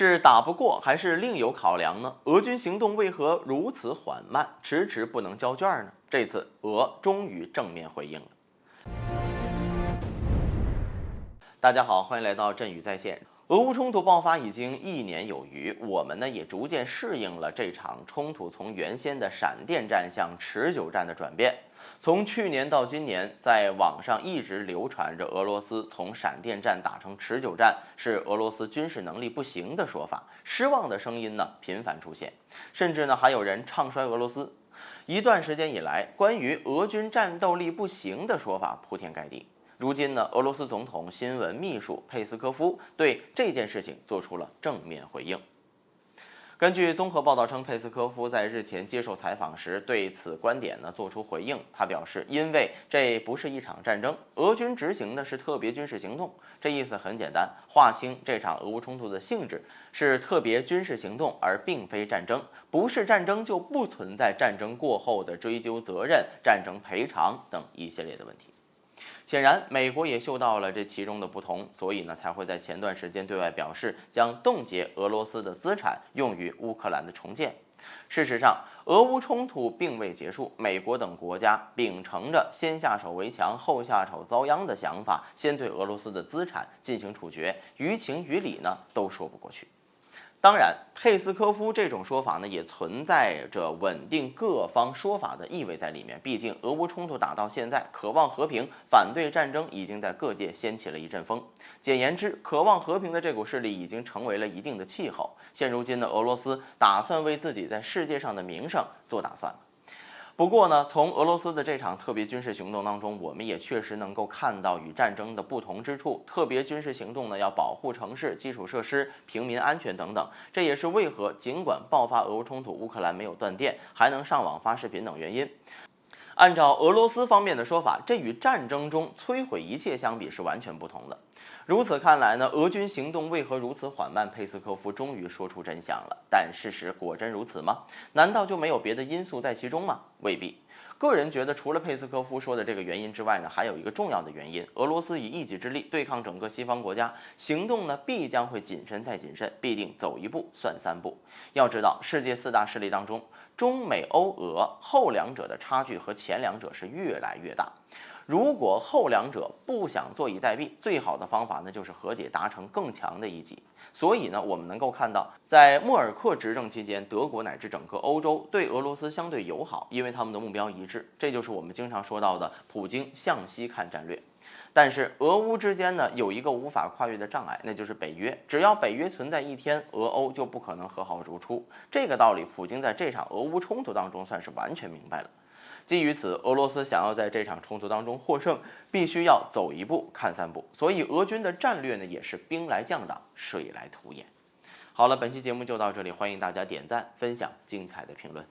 是打不过，还是另有考量呢？俄军行动为何如此缓慢，迟迟不能交卷呢？这次俄终于正面回应了。大家好，欢迎来到振宇在线。俄乌冲突爆发已经1年有余，我们呢也逐渐适应了这场冲突从原先的闪电战向持久战的转变。从去年到今年，在网上一直流传着俄罗斯从闪电战打成持久战是俄罗斯军事能力不行的说法，失望的声音呢频繁出现，甚至呢还有人唱衰俄罗斯。一段时间以来，关于俄军战斗力不行的说法铺天盖地。如今呢，俄罗斯总统新闻秘书佩斯科夫对这件事情做出了正面回应。根据综合报道称，佩斯科夫在日前接受采访时对此观点呢做出回应。他表示，因为这不是一场战争，俄军执行的是特别军事行动。这意思很简单，划清这场俄乌冲突的性质是特别军事行动，而并非战争。不是战争就不存在战争过后的追究责任、战争赔偿等一系列的问题。显然，美国也嗅到了这其中的不同，所以呢才会在前段时间对外表示将冻结俄罗斯的资产用于乌克兰的重建。事实上，俄乌冲突并未结束，美国等国家秉承着先下手为强后下手遭殃的想法，先对俄罗斯的资产进行处决，于情于理呢都说不过去。当然，佩斯科夫这种说法呢，也存在着稳定各方说法的意味在里面。毕竟，俄乌冲突打到现在，渴望和平、反对战争已经在各界掀起了一阵风。简言之，渴望和平的这股势力已经成为了一定的气候。现如今的俄罗斯打算为自己在世界上的名声做打算了。不过呢，从俄罗斯的这场特别军事行动当中，我们也确实能够看到与战争的不同之处。特别军事行动呢，要保护城市、基础设施、平民安全等等。这也是为何尽管爆发俄乌冲突，乌克兰没有断电，还能上网发视频等原因。按照俄罗斯方面的说法，这与战争中摧毁一切相比是完全不同的。如此看来呢，俄军行动为何如此缓慢？佩斯科夫终于说出真相了。但事实果真如此吗？难道就没有别的因素在其中吗？未必。个人觉得，除了佩斯科夫说的这个原因之外呢，还有一个重要的原因：俄罗斯以一己之力对抗整个西方国家，行动呢必将会谨慎再谨慎，必定走一步算3步。要知道，世界4大势力当中，中美欧俄后两者的差距和前两者是越来越大。如果后两者不想坐以待毙，最好的方法呢就是和解，达成更强的一击。所以呢，我们能够看到，在默尔克执政期间，德国乃至整个欧洲对俄罗斯相对友好，因为他们的目标一致。这就是我们经常说到的普京向西看战略。但是俄乌之间呢有一个无法跨越的障碍，那就是北约。只要北约存在一天，俄欧就不可能和好如初。这个道理，普京在这场俄乌冲突当中算是完全明白了。基于此，俄罗斯想要在这场冲突当中获胜，必须要走一步看3步。所以俄军的战略呢也是兵来将挡，水来土掩。好了，本期节目就到这里，欢迎大家点赞、分享精彩的评论。